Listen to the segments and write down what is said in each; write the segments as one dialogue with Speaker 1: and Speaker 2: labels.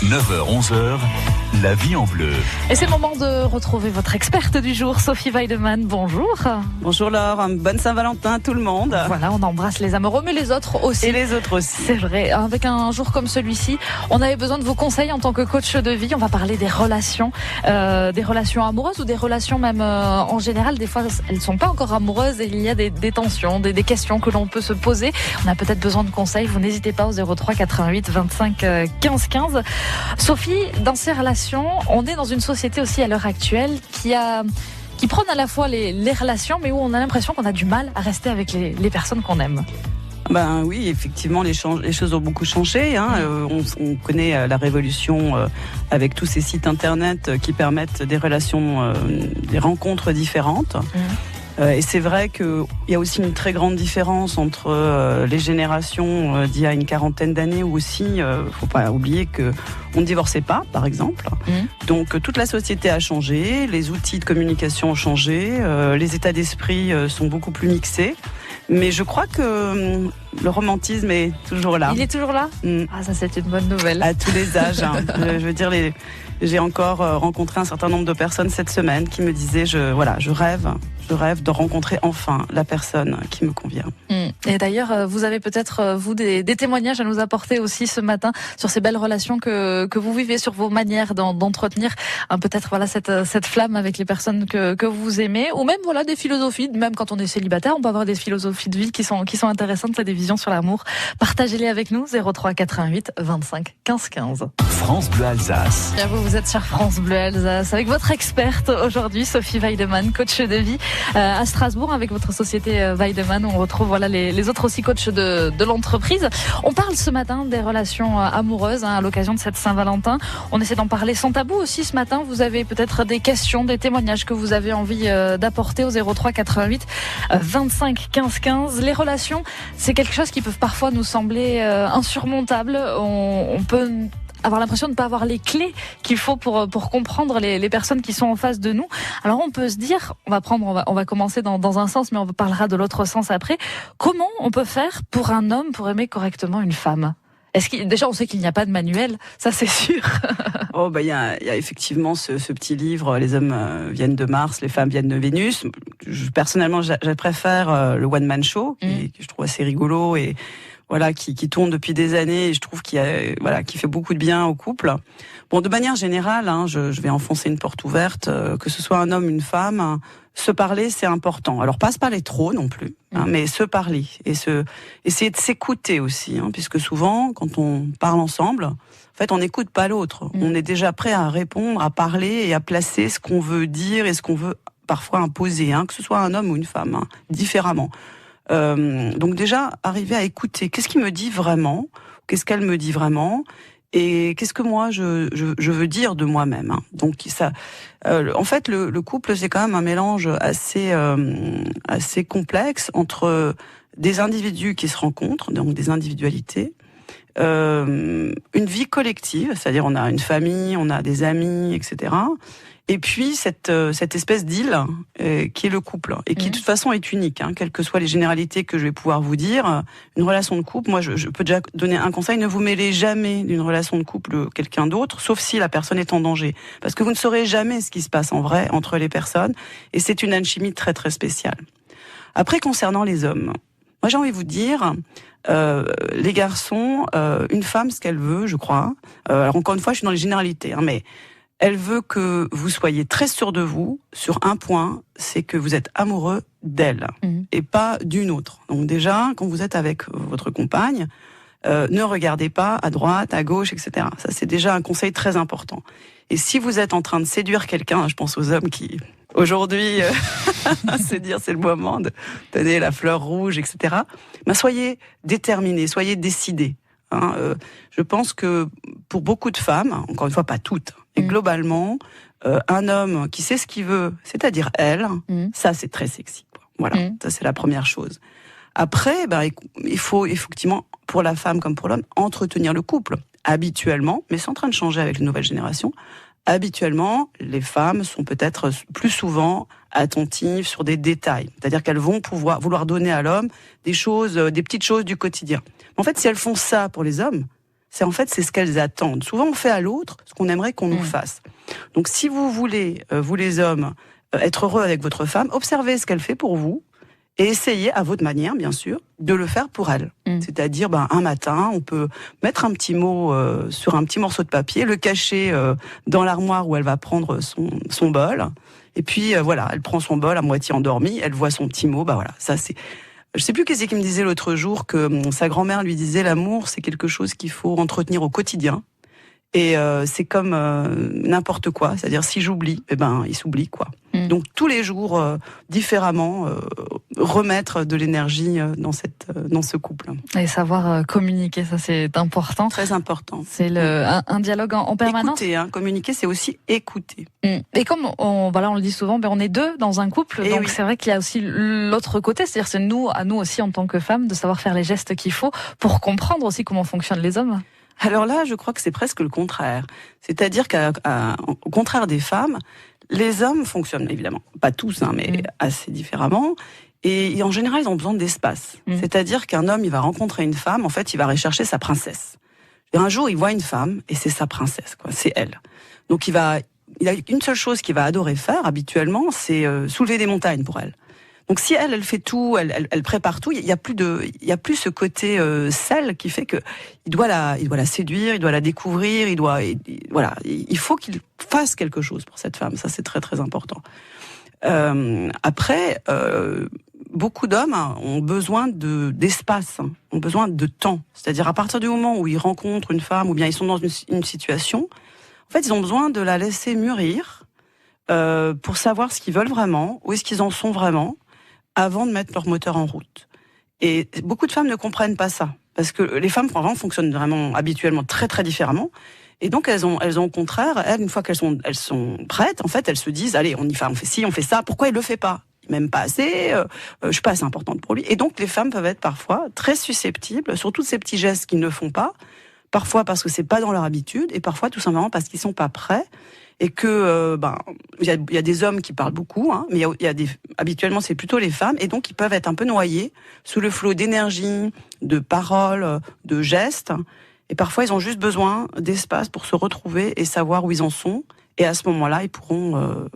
Speaker 1: 9h-11h, la vie en bleu.
Speaker 2: Et c'est le moment de retrouver votre experte du jour, Sophie Weidemann. Bonjour.
Speaker 3: Bonjour Laure, bonne Saint-Valentin à tout le monde.
Speaker 2: Voilà, on embrasse les amoureux, mais les autres aussi.
Speaker 3: Et les autres aussi.
Speaker 2: C'est vrai, avec un jour comme celui-ci, on avait besoin de vos conseils en tant que coach de vie. On va parler des relations amoureuses ou des relations même en général. Des fois, elles ne sont pas encore amoureuses et il y a des tensions, des questions que l'on peut se poser. On a peut-être besoin de conseils. Vous n'hésitez pas au 03 88 25 15 15. Sophie, dans ces relations, on est dans une société aussi à l'heure actuelle qui prône à la fois les relations, mais où on a l'impression qu'on a du mal à rester avec les personnes qu'on aime.
Speaker 3: Ben oui, effectivement, les choses ont beaucoup changé. On connaît la révolution avec tous ces sites internet qui permettent des relations, des rencontres différentes. Et c'est vrai qu'il y a aussi une très grande différence entre les générations d'il y a une quarantaine d'années, où aussi, faut pas oublier que on ne divorçait pas, par exemple. Donc toute la société a changé, les outils de communication ont changé, les états d'esprit sont beaucoup plus mixés. Mais je crois que le romantisme est toujours là.
Speaker 2: Il est toujours là ? Ah, ça c'est une bonne nouvelle.
Speaker 3: À tous les âges. Je veux dire, j'ai encore rencontré un certain nombre de personnes cette semaine qui me disaient, je rêve de rencontrer enfin la personne qui me convient.
Speaker 2: Et d'ailleurs, vous avez peut-être, vous, des témoignages à nous apporter aussi ce matin sur ces belles relations que vous vivez, sur vos manières d'entretenir peut-être cette flamme avec les personnes que vous aimez, ou même des philosophies, même quand on est célibataire, on peut avoir des philosophies de vie qui sont intéressantes, c'est des visions sur l'amour. Partagez-les avec nous, 03 88 25 15 15.
Speaker 1: France Bleu Alsace.
Speaker 2: Bien, vous êtes sur France Bleu Alsace avec votre experte aujourd'hui, Sophie Weidemann, coach de vie à Strasbourg avec votre société Weidemann. On retrouve les autres aussi coachs de l'entreprise. On parle ce matin des relations amoureuses à l'occasion de cette Saint-Valentin. On essaie d'en parler sans tabou aussi ce matin. Vous avez peut-être des questions, des témoignages que vous avez envie d'apporter au 03 88 25 15 15. Les relations, c'est quelque chose qui peut parfois nous sembler insurmontable. On peut avoir l'impression de ne pas avoir les clés qu'il faut pour comprendre les personnes qui sont en face de nous. Alors on peut se dire, on va commencer dans un sens, mais on parlera de l'autre sens après. Comment on peut faire pour un homme pour aimer correctement une femme ? Déjà, on sait qu'il n'y a pas de manuel, ça c'est sûr.
Speaker 3: Il y a effectivement ce petit livre, les hommes viennent de Mars, les femmes viennent de Vénus. Personnellement, je préfère le One Man Show, que je trouve assez rigolo et qui tourne depuis des années, et je trouve qui fait beaucoup de bien au couple. Bon, de manière générale, je vais enfoncer une porte ouverte, que ce soit un homme, une femme, se parler, c'est important. Alors, pas se parler trop non plus, mais se parler et essayer de s'écouter aussi, puisque souvent, quand on parle ensemble, en fait, on n'écoute pas l'autre. On est déjà prêt à répondre, à parler et à placer ce qu'on veut dire et ce qu'on veut parfois imposer, que ce soit un homme ou une femme, différemment. Donc déjà, arriver à écouter. Qu'est-ce qu'il me dit vraiment ? Qu'est-ce qu'elle me dit vraiment ? Et qu'est-ce que moi je veux dire de moi-même ? Donc ça, en fait, le couple, c'est quand même un mélange assez complexe entre des individus qui se rencontrent, donc des individualités, une vie collective, c'est-à-dire on a une famille, on a des amis, etc. Et puis cette espèce d'île qui est le couple et qui de toute façon est unique, quelles que soient les généralités que je vais pouvoir vous dire. Une relation de couple, moi je peux déjà donner un conseil, ne vous mêlez jamais d'une relation de couple quelqu'un d'autre, sauf si la personne est en danger, parce que vous ne saurez jamais ce qui se passe en vrai entre les personnes, et c'est une alchimie très très spéciale. Après, concernant les hommes, moi j'ai envie de vous dire, les garçons, une femme, ce qu'elle veut, je crois, alors encore une fois je suis dans les généralités, mais elle veut que vous soyez très sûr de vous sur un point, c'est que vous êtes amoureux d'elle et pas d'une autre. Donc déjà, quand vous êtes avec votre compagne, ne regardez pas à droite, à gauche, etc. Ça, c'est déjà un conseil très important. Et si vous êtes en train de séduire quelqu'un, je pense aux hommes qui, aujourd'hui, se dire c'est le moment de donner la fleur rouge, etc. Soyez déterminés, soyez décidés. Je pense que pour beaucoup de femmes, encore une fois pas toutes, et globalement, un homme qui sait ce qu'il veut, c'est-à-dire elle, ça c'est très sexy. Voilà, ça c'est la première chose. Après, il faut effectivement, pour la femme comme pour l'homme, entretenir le couple habituellement, mais c'est en train de changer avec les nouvelles générations. Habituellement, les femmes sont peut-être plus souvent attentives sur des détails. C'est-à-dire qu'elles vont vouloir donner à l'homme des petites choses du quotidien. En fait, si elles font ça pour les hommes, c'est ce qu'elles attendent. Souvent, on fait à l'autre ce qu'on aimerait qu'on nous fasse. Donc, si vous voulez, vous les hommes, être heureux avec votre femme, observez ce qu'elle fait pour vous et essayez, à votre manière, bien sûr, de le faire pour elle. C'est-à-dire, un matin, on peut mettre un petit mot sur un petit morceau de papier, le cacher dans l'armoire où elle va prendre son bol. Et puis, elle prend son bol à moitié endormie, elle voit son petit mot, ça c'est... Je sais plus qui c'est qui me disait l'autre jour que sa grand-mère lui disait l'amour, c'est quelque chose qu'il faut entretenir au quotidien. Et c'est comme n'importe quoi, c'est-à-dire si j'oublie, il s'oublie quoi. Donc tous les jours, différemment, remettre de l'énergie dans ce couple.
Speaker 2: Et savoir communiquer, ça c'est important.
Speaker 3: Très important.
Speaker 2: C'est un dialogue en permanence.
Speaker 3: Écouter, communiquer, c'est aussi écouter.
Speaker 2: Et comme on le dit souvent, on est deux dans un couple, donc c'est vrai qu'il y a aussi l'autre côté, c'est-à-dire c'est à nous aussi en tant que femmes de savoir faire les gestes qu'il faut pour comprendre aussi comment fonctionnent les hommes.
Speaker 3: Alors là, je crois que c'est presque le contraire. C'est-à-dire qu'au contraire des femmes, les hommes fonctionnent évidemment, pas tous, mais assez différemment. Et en général, ils ont besoin d'espace. C'est-à-dire qu'un homme, il va rencontrer une femme, en fait, il va rechercher sa princesse. Et un jour, il voit une femme et c'est sa princesse, quoi. C'est elle. Donc il a une seule chose qu'il va adorer faire habituellement, c'est soulever des montagnes pour elle. Donc si elle fait tout, elle prépare tout, il y a plus ce côté sel qui fait que il doit la séduire, il doit la découvrir, il faut qu'il fasse quelque chose pour cette femme. Ça c'est très très important. Après, beaucoup d'hommes ont besoin d'espace, ont besoin de temps. C'est-à-dire à partir du moment où ils rencontrent une femme ou bien ils sont dans une situation, en fait ils ont besoin de la laisser mûrir pour savoir ce qu'ils veulent vraiment, où est-ce qu'ils en sont vraiment, avant de mettre leur moteur en route. Et beaucoup de femmes ne comprennent pas ça. Parce que les femmes, avant, fonctionnent vraiment habituellement très très différemment. Et donc, elles ont au contraire, une fois qu'elles sont prêtes, en fait, elles se disent, allez, on y va, on fait ci, on fait ça. Pourquoi il le fait pas? Il m'aime pas assez, je suis pas assez importante pour lui. Et donc, les femmes peuvent être parfois très susceptibles sur tous ces petits gestes qu'ils ne font pas. Parfois parce que c'est pas dans leur habitude, et parfois tout simplement parce qu'ils sont pas prêts. Et que il y a des hommes qui parlent beaucoup, mais habituellement c'est plutôt les femmes, et donc ils peuvent être un peu noyés sous le flot d'énergie, de paroles, de gestes, et parfois ils ont juste besoin d'espace pour se retrouver et savoir où ils en sont, et à ce moment-là ils pourront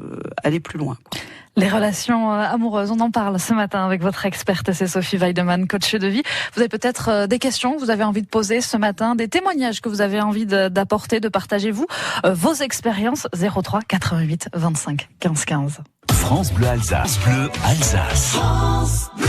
Speaker 3: aller plus loin, quoi.
Speaker 2: Les relations amoureuses, on en parle ce matin avec votre experte, c'est Sophie Weidemann, coach de vie. Vous avez peut-être des questions que vous avez envie de poser ce matin, des témoignages que vous avez envie d'apporter, de partager vos expériences. 03 88 25 15 15.
Speaker 1: France Bleu Alsace. Bleu Alsace. France Bleu.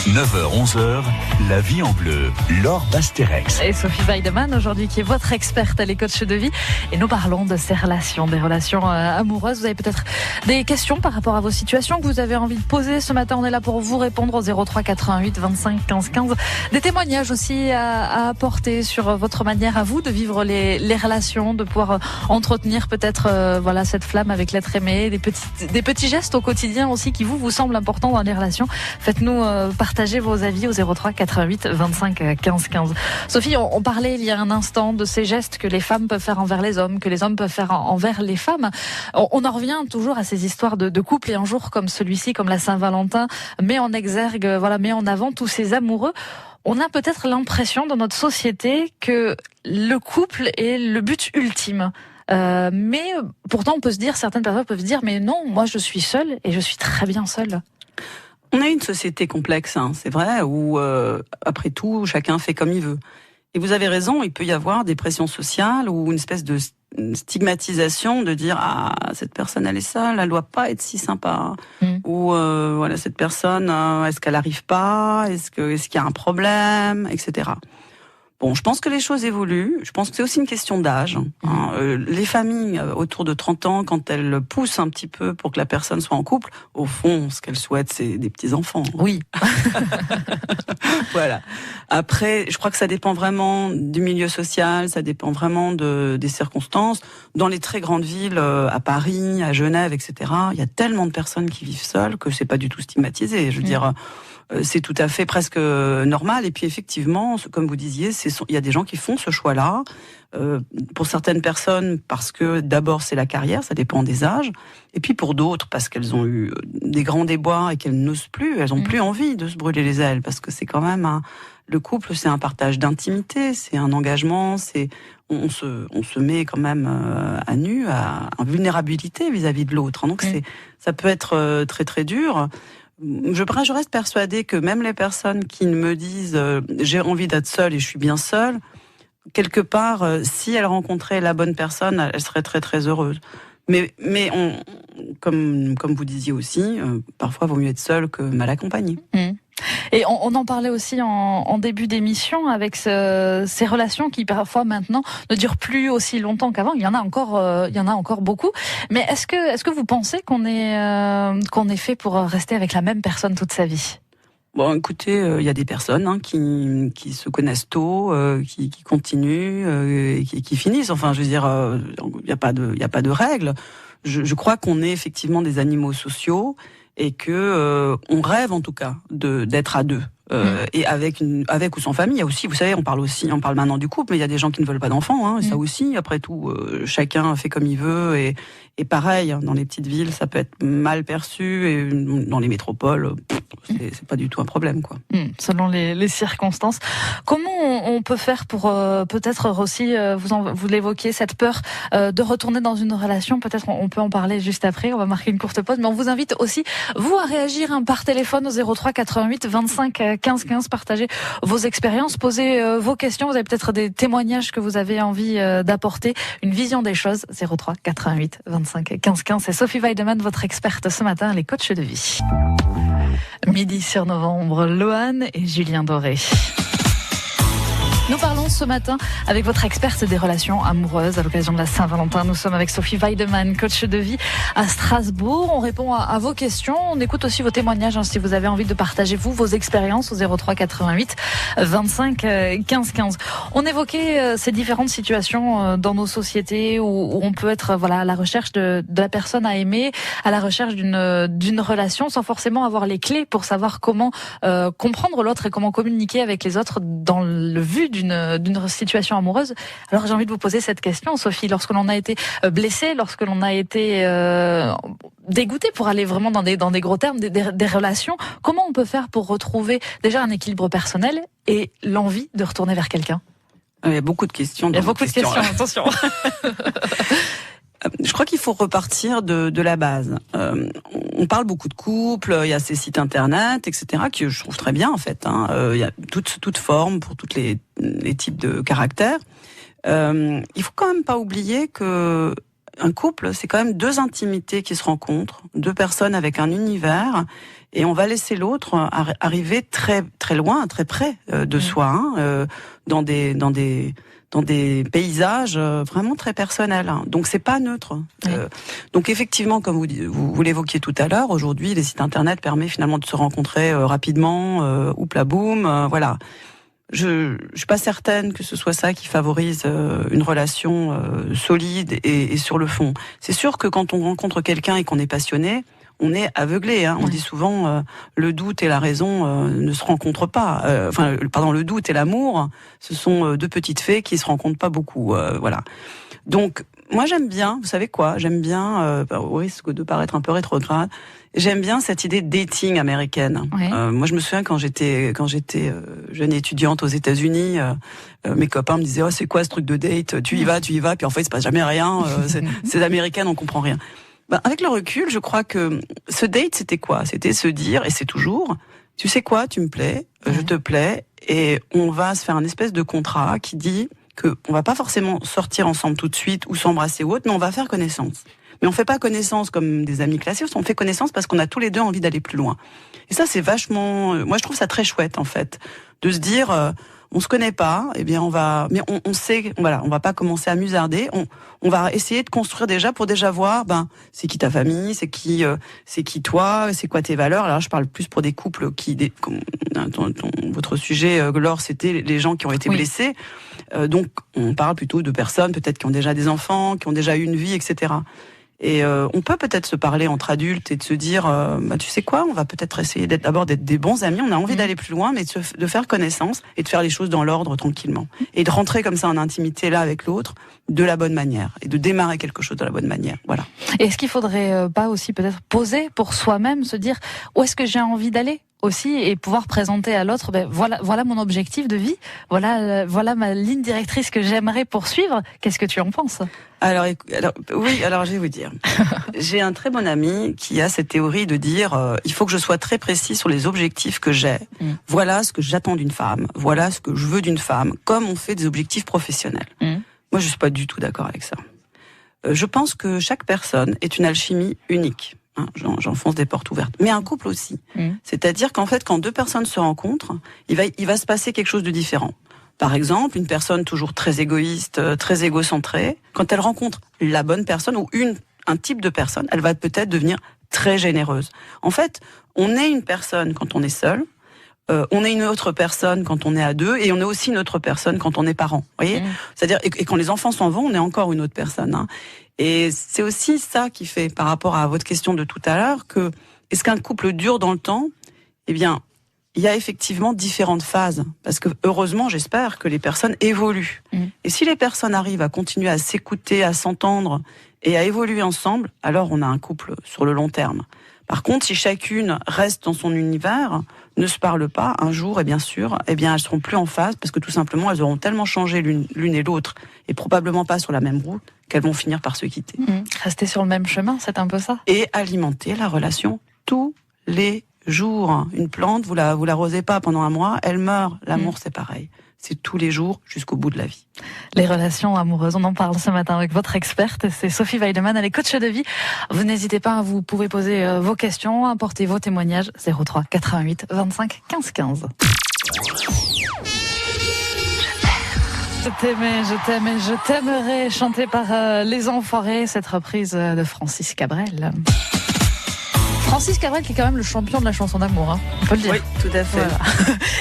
Speaker 1: 9h, 11h, la vie en bleu, Laure Basterex.
Speaker 2: Et Sophie Weidemann, aujourd'hui, qui est votre experte, elle est coach de vie. Et nous parlons de ces relations, des relations amoureuses. Vous avez peut-être des questions par rapport à vos situations que vous avez envie de poser. Ce matin, on est là pour vous répondre au 03 88 25 15 15. Des témoignages aussi à apporter sur votre manière à vous de vivre les relations, de pouvoir entretenir peut-être cette flamme avec l'être aimé, des petits gestes au quotidien aussi qui vous semblent importants dans les relations. Faites-nous partagez vos avis au 03 88 25 15 15. Sophie, on parlait il y a un instant de ces gestes que les femmes peuvent faire envers les hommes, que les hommes peuvent faire envers les femmes. On en revient toujours à ces histoires de couple, et un jour comme celui-ci, comme la Saint-Valentin, met en exergue, met en avant tous ces amoureux. On a peut-être l'impression dans notre société que le couple est le but ultime. Mais pourtant on peut se dire, certaines personnes peuvent se dire, mais non, moi je suis seule et je suis très bien seule.
Speaker 3: On a une société complexe, c'est vrai, où après tout, chacun fait comme il veut. Et vous avez raison, il peut y avoir des pressions sociales ou une espèce de stigmatisation de dire cette personne elle est seule, elle doit pas être si sympa. Ou cette personne, est-ce qu'elle arrive pas, est-ce qu'il y a un problème, etc. Bon, je pense que les choses évoluent. Je pense que c'est aussi une question d'âge. Les familles autour de 30 ans, quand elles poussent un petit peu pour que la personne soit en couple, au fond, ce qu'elles souhaitent, c'est des petits-enfants.
Speaker 2: Oui.
Speaker 3: Voilà. Après, je crois que ça dépend vraiment du milieu social, ça dépend vraiment des circonstances. Dans les très grandes villes, à Paris, à Genève, etc., il y a tellement de personnes qui vivent seules que c'est pas du tout stigmatisé. Je veux dire... c'est tout à fait presque normal. Et puis effectivement, comme vous disiez, il y a des gens qui font ce choix-là. Pour certaines personnes, parce que d'abord c'est la carrière, ça dépend des âges. Et puis pour d'autres, parce qu'elles ont eu des grands déboires et qu'elles n'osent plus, elles ont plus envie de se brûler les ailes, parce que c'est quand même le couple, c'est un partage d'intimité, c'est un engagement, on se met quand même à nu, en vulnérabilité vis-à-vis de l'autre. Donc ça peut être très très dur. Je reste persuadée que même les personnes qui me disent j'ai envie d'être seule et je suis bien seule, quelque part, si elles rencontraient la bonne personne, elles seraient très très heureuses. Mais comme vous disiez aussi, parfois vaut mieux être seule que mal accompagnée.
Speaker 2: Et on en parlait aussi en début d'émission avec ces relations qui parfois maintenant ne durent plus aussi longtemps qu'avant. Il y en a encore beaucoup. Mais est-ce que vous pensez qu'on est fait pour rester avec la même personne toute sa vie?
Speaker 3: Bon, écoutez, il y a des personnes qui se connaissent tôt, qui continuent, et qui finissent. Enfin, je veux dire, il y a pas de règles. Je crois qu'on est effectivement des animaux sociaux et que on rêve en tout cas d'être à deux. Et avec ou sans famille. Il y a aussi, vous savez, on parle maintenant du couple, mais il y a des gens qui ne veulent pas d'enfants, ça aussi. Après tout, chacun fait comme il veut, et pareil, dans les petites villes, ça peut être mal perçu, et dans les métropoles, c'est pas du tout un problème, quoi.
Speaker 2: Selon les circonstances. Comment on peut faire pour peut-être aussi, vous l'évoquiez, cette peur de retourner dans une relation? Peut-être on peut en parler juste après. On va marquer une courte pause, mais on vous invite aussi vous à réagir par téléphone au 03 88 25 15 15. Partagez vos expériences, posez vos questions. Vous avez peut-être des témoignages que vous avez envie d'apporter, une vision des choses. 03 88 25 15 15. C'est Sophie Weideman, votre experte ce matin, les coachs de vie. Midi sur Novembre, Loane et Julien Doré. Nous parlons ce matin avec votre experte des relations amoureuses à l'occasion de la Saint-Valentin. Nous sommes avec Sophie Weideman, coach de vie à Strasbourg. On répond à vos questions. On écoute aussi vos témoignages si vous avez envie de partager vos expériences au 03 88 25 15 15. On évoquait ces différentes situations dans nos sociétés où on peut être à la recherche de la personne à aimer, à la recherche d'une relation sans forcément avoir les clés pour savoir comment comprendre l'autre et comment communiquer avec les autres dans le but d'une situation amoureuse. Alors j'ai envie de vous poser cette question, Sophie. Lorsque l'on a été blessé, lorsque l'on a été dégoûté, pour aller vraiment dans des gros termes, des relations, comment on peut faire pour retrouver déjà un équilibre personnel et l'envie de retourner vers quelqu'un?
Speaker 3: Il y a beaucoup de questions.
Speaker 2: Il y a beaucoup de questions, attention.
Speaker 3: Je crois qu'il faut repartir de la base. On parle beaucoup de couple, il y a ces sites internet, etc., que je trouve très bien en fait. Il y a toute forme pour tous les types de caractères. Il faut quand même pas oublier que un couple, c'est quand même deux intimités qui se rencontrent, deux personnes avec un univers, et on va laisser l'autre arriver très très loin, très près de soi, dans des paysages vraiment très personnels. Donc c'est pas neutre. Donc effectivement, comme vous l'évoquiez tout à l'heure, aujourd'hui les sites internet permettent finalement de se rencontrer rapidement, oupla boum, voilà. Je suis pas certaine que ce soit ça qui favorise une relation solide et sur le fond. C'est sûr que quand on rencontre quelqu'un et qu'on est passionné, on est aveuglé. On dit souvent le doute et la raison ne se rencontrent pas. Le doute et l'amour, ce sont deux petites fées qui se rencontrent pas beaucoup. Voilà. Donc moi j'aime bien, vous savez quoi, j'aime bien, au risque de paraître un peu rétrograde, j'aime bien cette idée de dating américaine. Oui. Moi je me souviens quand j'étais jeune étudiante aux États-Unis, mes copains me disaient oh c'est quoi ce truc de date, tu y vas, puis en fait il se passe jamais rien, c'est américaine, on comprend rien. Avec le recul, je crois que ce date c'était quoi? C'était se dire, et c'est toujours, tu sais quoi, tu me plais, je te plais, et on va se faire un espèce de contrat qui dit que on va pas forcément sortir ensemble tout de suite ou s'embrasser ou autre, mais on va faire connaissance. Mais on fait pas connaissance comme des amis classiques, on fait connaissance parce qu'on a tous les deux envie d'aller plus loin. Et ça, c'est vachement, moi je trouve ça très chouette en fait, de se dire, on se connaît pas, eh bien mais on sait, voilà, on va pas commencer à musarder, on va essayer de construire déjà pour déjà voir, c'est qui ta famille, c'est qui toi, c'est quoi tes valeurs. Alors je parle plus pour des couples votre sujet, Laure, c'était les gens qui ont été blessés. Donc on parle plutôt de personnes peut-être qui ont déjà des enfants, qui ont déjà eu une vie, etc. Et on peut peut-être se parler entre adultes et de se dire, tu sais quoi, on va peut-être essayer d'abord d'être des bons amis. On a envie d'aller plus loin, mais de faire connaissance et de faire les choses dans l'ordre tranquillement. Et de rentrer comme ça en intimité là avec l'autre de la bonne manière et de démarrer quelque chose de la bonne manière. Voilà.
Speaker 2: Et est-ce qu'il faudrait pas aussi peut-être poser pour soi-même, se dire où est-ce que j'ai envie d'aller aussi et pouvoir présenter à l'autre, voilà mon objectif de vie, voilà ma ligne directrice que j'aimerais poursuivre. Qu'est-ce que tu en penses ?
Speaker 3: Alors je vais vous dire. J'ai un très bon ami qui a cette théorie de dire il faut que je sois très précis sur les objectifs que j'ai. Voilà ce que j'attends d'une femme, voilà ce que je veux d'une femme, comme on fait des objectifs professionnels. Moi, je suis pas du tout d'accord avec ça. Je pense que chaque personne est une alchimie unique. J'enfonce des portes ouvertes. Mais un couple aussi. C'est-à-dire qu'en fait, quand deux personnes se rencontrent, il va se passer quelque chose de différent. Par exemple, une personne toujours très égoïste, très égocentrée, quand elle rencontre la bonne personne ou un type de personne, elle va peut-être devenir très généreuse. En fait, on est une personne quand on est seul, on est une autre personne quand on est à deux, et on est aussi une autre personne quand on est parent. Voyez, c'est-à-dire et quand les enfants s'en vont, on est encore une autre personne. Hein. Et c'est aussi ça qui fait, par rapport à votre question de tout à l'heure, que est-ce qu'un couple dure dans le temps ? Eh bien, il y a effectivement différentes phases, parce que heureusement, j'espère que les personnes évoluent. Et si les personnes arrivent à continuer à s'écouter, à s'entendre et à évoluer ensemble, alors on a un couple sur le long terme. Par contre, si chacune reste dans son univers, ne se parle pas, un jour, et bien sûr, elles seront plus en phase, parce que tout simplement, elles auront tellement changé l'une et l'autre, et probablement pas sur la même route, qu'elles vont finir par se quitter.
Speaker 2: Rester sur le même chemin, c'est un peu ça.
Speaker 3: Et alimenter la relation tous les jours. Une plante, vous l'arrosez pas pendant un mois, elle meurt. L'amour, c'est pareil. C'est tous les jours jusqu'au bout de la vie.
Speaker 2: Les relations amoureuses, on en parle ce matin avec votre experte, c'est Sophie Weidemann, elle est coach de vie. Vous n'hésitez pas, vous pouvez poser vos questions, apporter vos témoignages, 03 88 25 15 15. Je t'aimais, je t'aimerais, chanté par Les Enfoirés, cette reprise de Francis Cabrel. Francis Cabrel qui est quand même le champion de la chanson d'amour, hein, on peut le dire.
Speaker 3: Oui, tout à fait.
Speaker 2: Voilà.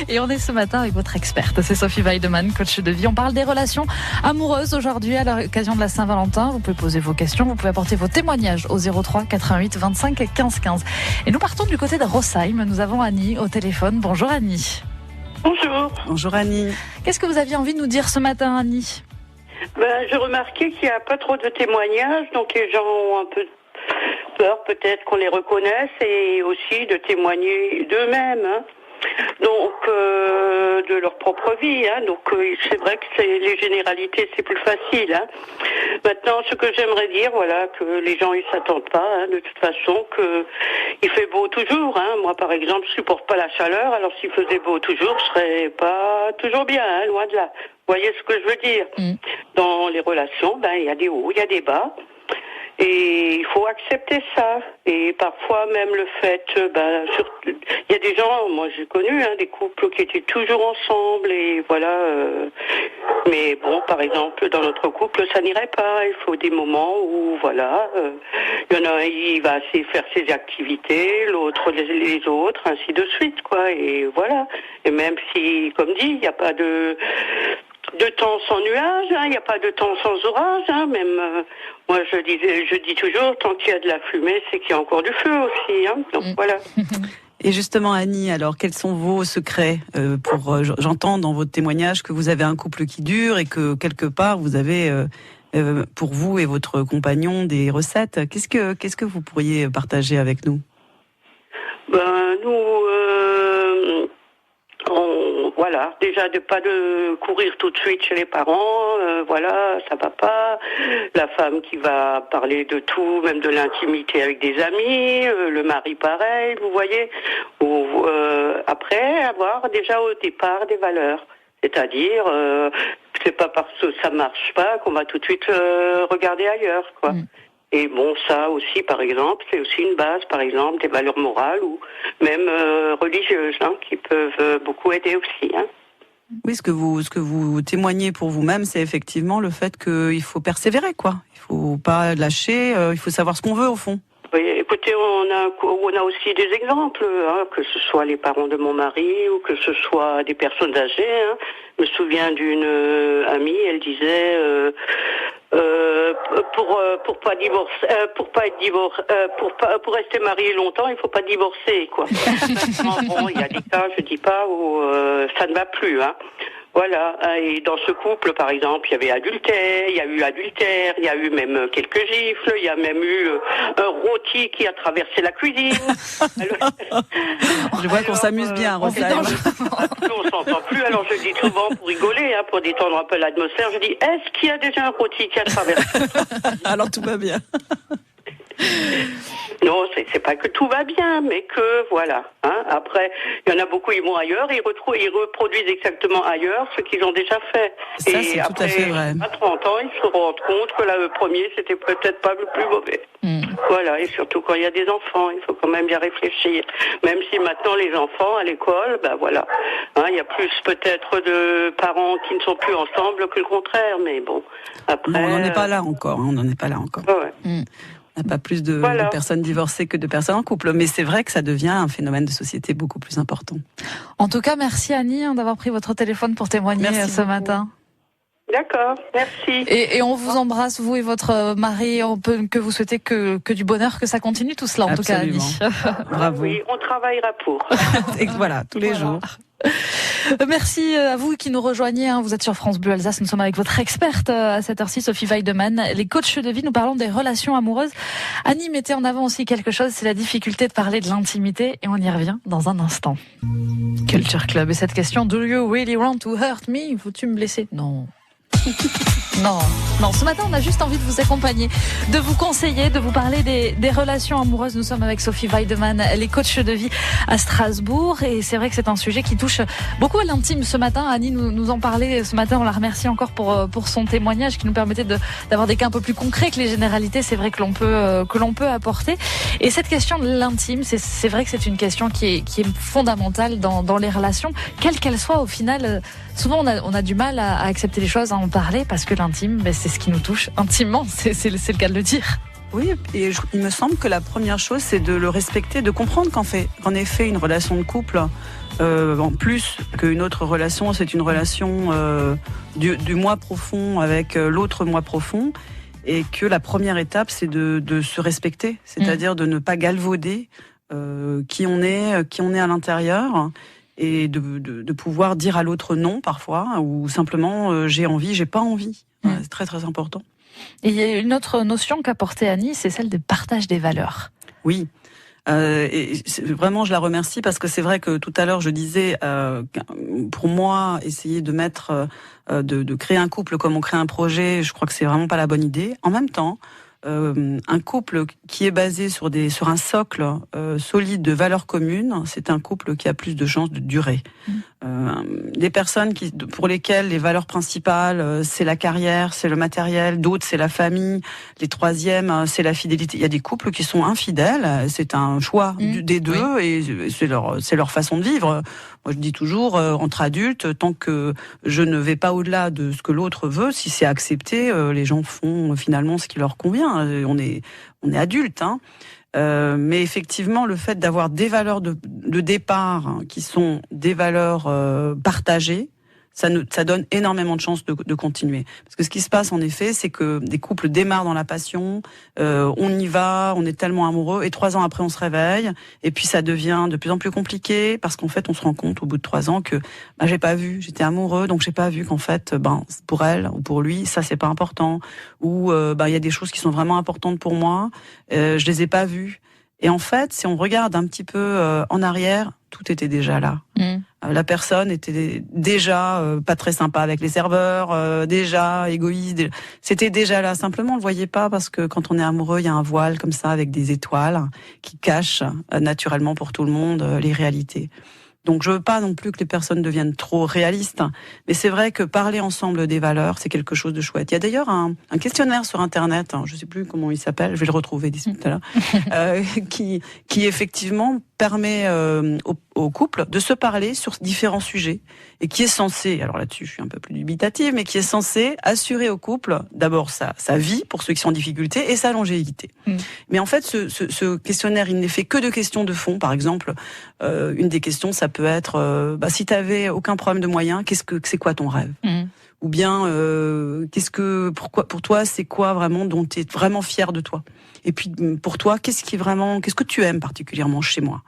Speaker 2: Et on est ce matin avec votre experte, c'est Sophie Weidemann, coach de vie. On parle des relations amoureuses aujourd'hui à l'occasion de la Saint-Valentin. Vous pouvez poser vos questions, vous pouvez apporter vos témoignages au 03 88 25 15 15. Et nous partons du côté de Rossheim. Nous avons Annie au téléphone. Bonjour Annie.
Speaker 4: Bonjour.
Speaker 3: Bonjour Annie.
Speaker 2: Qu'est-ce que vous aviez envie de nous dire ce matin, Annie ?
Speaker 4: J'ai remarqué qu'il n'y a pas trop de témoignages, donc les gens ont un peu peur peut-être qu'on les reconnaisse et aussi de témoigner d'eux-mêmes, hein. Donc de leur propre vie, hein. Donc c'est vrai que les généralités c'est plus facile, hein. Maintenant, ce que j'aimerais dire, voilà, que les gens ils s'attendent pas, hein, de toute façon, que il fait beau toujours, hein. Moi par exemple, je supporte pas la chaleur, alors s'il faisait beau toujours, je serais pas toujours bien, hein, loin de là. Vous voyez ce que je veux dire? Dans les relations, il y a des hauts, il y a des bas. Et il faut accepter ça. Et parfois même le fait, il y a des gens, moi j'ai connu, hein, des couples qui étaient toujours ensemble et voilà. Mais bon, par exemple, dans notre couple, ça n'irait pas. Il faut des moments où voilà, il y en a un, il va faire ses activités, l'autre les autres, ainsi de suite, quoi. Et voilà. Et même si, comme dit, il n'y a pas de temps sans nuages, hein, il n'y a pas de temps sans orage, hein, même moi je dis toujours, tant qu'il y a de la fumée, c'est qu'il y a encore du feu aussi, hein, donc voilà.
Speaker 3: Et justement Annie, alors quels sont vos secrets j'entends dans votre témoignage que vous avez un couple qui dure et que quelque part vous avez pour vous et votre compagnon des recettes. Qu'est-ce que vous pourriez partager avec nous?
Speaker 4: Voilà, déjà de pas de courir tout de suite chez les parents, voilà, ça va pas. La femme qui va parler de tout, même de l'intimité avec des amis, le mari pareil, vous voyez. Ou après avoir déjà au départ des valeurs, c'est-à-dire c'est pas parce que ça marche pas qu'on va tout de suite regarder ailleurs, quoi. Et bon, ça aussi, par exemple, c'est aussi une base, par exemple, des valeurs morales ou même religieuses, hein, qui peuvent beaucoup aider aussi, hein.
Speaker 3: Oui, ce que vous témoignez pour vous-même, c'est effectivement le fait qu'il faut persévérer, quoi. Il faut pas lâcher, il faut savoir ce qu'on veut, au fond.
Speaker 4: Oui, écoutez, on a aussi des exemples, hein, que ce soit les parents de mon mari ou que ce soit des personnes âgées, hein. Je me souviens d'une amie, elle disait pour pas divorcer, pour pas être divorcé, pour rester marié longtemps, il faut pas divorcer, quoi. Bon, il y a des cas, je dis pas, où ça ne va plus, hein. Voilà. Et dans ce couple, par exemple, il y avait adultère, il y a eu même quelques gifles, il y a même eu un rôti qui a traversé la cuisine.
Speaker 3: Je vois qu'on s'amuse bien, Rosalie.
Speaker 4: On s'entend plus, alors je dis souvent pour rigoler, hein, pour détendre un peu l'atmosphère, je dis, est-ce qu'il y a déjà un rôti qui a traversé?
Speaker 3: Alors tout va bien.
Speaker 4: Non, c'est pas que tout va bien, mais que voilà. Hein. Après, il y en a beaucoup, ils vont ailleurs, ils reproduisent exactement ailleurs ce qu'ils ont déjà fait.
Speaker 3: Ça,
Speaker 4: et
Speaker 3: c'est
Speaker 4: après,
Speaker 3: tout à fait vrai.
Speaker 4: À 30 ans, ils se rendent compte que là, le premier, c'était peut-être pas le plus mauvais. Voilà, et surtout quand il y a des enfants, il faut quand même bien réfléchir. Même si maintenant les enfants à l'école, ben voilà, hein, il y a plus peut-être de parents qui ne sont plus ensemble que le contraire, mais bon. Après,
Speaker 3: non, on n'en est pas là encore. On n'en est pas là encore.
Speaker 4: Ouais.
Speaker 3: On n'a pas plus de personnes divorcées que de personnes en couple, mais c'est vrai que ça devient un phénomène de société beaucoup plus important.
Speaker 2: En tout cas, merci Annie d'avoir pris votre téléphone pour témoigner ce matin.
Speaker 4: D'accord, merci.
Speaker 2: Et on vous embrasse, vous et votre mari. On peut que vous souhaitez que du bonheur, que ça continue tout cela, en
Speaker 3: Absolument.
Speaker 2: tout cas, Annie.
Speaker 3: Bravo.
Speaker 4: Oui, on travaillera pour.
Speaker 3: Et voilà, tous les jours.
Speaker 2: Merci à vous qui nous rejoignez. Vous êtes sur France Bleu Alsace. Nous sommes avec votre experte à cette heure-ci, Sophie Weidemann. Les coachs de vie, nous parlons des relations amoureuses. Annie mettait en avant aussi quelque chose, c'est la difficulté de parler de l'intimité. Et on y revient dans un instant. Culture Club. Et cette question, do you really want to hurt me? Veux-tu me blesser? Non. Non, ce matin on a juste envie de vous accompagner, de vous conseiller, de vous parler des relations amoureuses. Nous sommes avec Sophie Weidemann, les coachs de vie à Strasbourg, et c'est vrai que c'est un sujet qui touche beaucoup à l'intime ce matin. Annie nous en parlait ce matin, on la remercie encore pour son témoignage qui nous permettait d'avoir des cas un peu plus concrets que les généralités, c'est vrai que l'on peut apporter. Et cette question de l'intime, c'est vrai que c'est une question qui est fondamentale dans les relations, quelles qu'elles soient au final. Souvent on a du mal à accepter les choses, à en parler, parce que l'intime, c'est ce qui nous touche intimement, c'est le cas de le dire.
Speaker 3: Oui, et il me semble que la première chose, c'est de le respecter, de comprendre qu'en effet, une relation de couple, en plus qu'une autre relation, c'est une relation du moi profond avec l'autre moi profond, et que la première étape, c'est de se respecter, c'est-à-dire de ne pas galvauder qui on est à l'intérieur, et de pouvoir dire à l'autre non parfois, ou simplement j'ai envie, j'ai pas envie. C'est très très important.
Speaker 2: Et il y a une autre notion qu'a portée Annie, c'est celle de partage des valeurs.
Speaker 3: Oui. Et vraiment, je la remercie parce que c'est vrai que tout à l'heure, je disais, pour moi, essayer de mettre, de créer un couple comme on crée un projet, je crois que c'est vraiment pas la bonne idée. En même temps, un couple qui est basé sur un socle solide de valeurs communes, c'est un couple qui a plus de chances de durer. Des personnes pour lesquelles les valeurs principales, c'est la carrière, c'est le matériel, d'autres c'est la famille, les troisièmes c'est la fidélité. Il y a des couples qui sont infidèles, c'est un choix des deux, et c'est leur façon de vivre. Moi je dis toujours, entre adultes, tant que je ne vais pas au-delà de ce que l'autre veut, si c'est accepté, les gens font finalement ce qui leur convient. On est adultes, hein. Mais effectivement, le fait d'avoir des valeurs de départ qui sont des valeurs partagées, ça donne énormément de chances de continuer. Parce que ce qui se passe en effet, c'est que des couples démarrent dans la passion, on y va, on est tellement amoureux, et 3 ans après on se réveille, et puis ça devient de plus en plus compliqué, parce qu'en fait on se rend compte au bout de 3 ans que j'étais amoureux, donc j'ai pas vu qu'en fait pour elle ou pour lui ça c'est pas important, ou il y a des choses qui sont vraiment importantes pour moi, je les ai pas vues. Et en fait, si on regarde un petit peu en arrière, tout était déjà là. La personne était déjà pas très sympa avec les serveurs, déjà égoïste. C'était déjà là. Simplement, on le voyait pas parce que quand on est amoureux, il y a un voile comme ça avec des étoiles qui cachent naturellement pour tout le monde les réalités. Donc je veux pas non plus que les personnes deviennent trop réalistes, mais c'est vrai que parler ensemble des valeurs, c'est quelque chose de chouette. Il y a d'ailleurs un questionnaire sur Internet, je sais plus comment il s'appelle, je vais le retrouver d'ici tout à l'heure, qui effectivement permet au couple de se parler sur différents sujets, et qui est censé, alors là-dessus je suis un peu plus dubitative, mais qui est censé assurer au couple d'abord sa vie pour ceux qui sont en difficulté et sa longévité. Mais en fait ce questionnaire, il n'est fait que de questions de fond. Par exemple, une des questions ça peut être si tu avais aucun problème de moyens, c'est quoi ton rêve? ou bien pourquoi pour toi c'est quoi vraiment dont tu es vraiment fier de toi. Et puis pour toi, qu'est-ce que tu aimes particulièrement chez moi.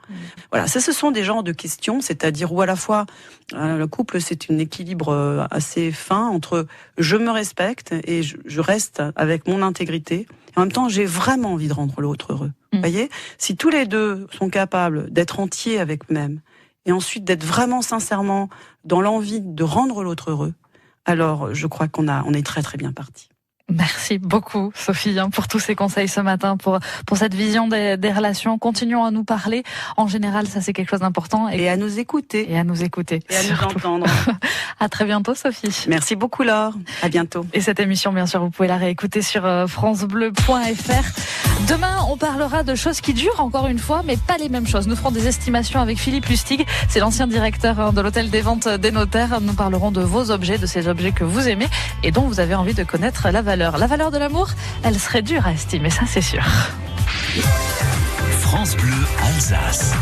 Speaker 3: Voilà, ce sont des genres de questions, c'est-à-dire où à la fois le couple c'est un équilibre assez fin entre je me respecte et je reste avec mon intégrité. Et en même temps, j'ai vraiment envie de rendre l'autre heureux. Vous voyez, si tous les deux sont capables d'être entiers avec eux-mêmes et ensuite d'être vraiment sincèrement dans l'envie de rendre l'autre heureux, alors je crois qu'on est très très bien parti.
Speaker 2: Merci beaucoup, Sophie, pour tous ces conseils ce matin, pour cette vision des relations. Continuons à nous parler. En général, ça, c'est quelque chose d'important.
Speaker 3: Et à nous écouter.
Speaker 2: Et à nous écouter.
Speaker 3: Et à nous entendre.
Speaker 2: À très bientôt, Sophie.
Speaker 3: Merci beaucoup, Laure. À bientôt.
Speaker 2: Et cette émission, bien sûr, vous pouvez la réécouter sur francebleu.fr. Demain, on parlera de choses qui durent, encore une fois, mais pas les mêmes choses. Nous ferons des estimations avec Philippe Lustig. C'est l'ancien directeur de l'hôtel des ventes des notaires. Nous parlerons de vos objets, de ces objets que vous aimez et dont vous avez envie de connaître la valeur. La valeur de l'amour, elle serait dure à estimer, ça c'est sûr.
Speaker 1: France Bleu Alsace.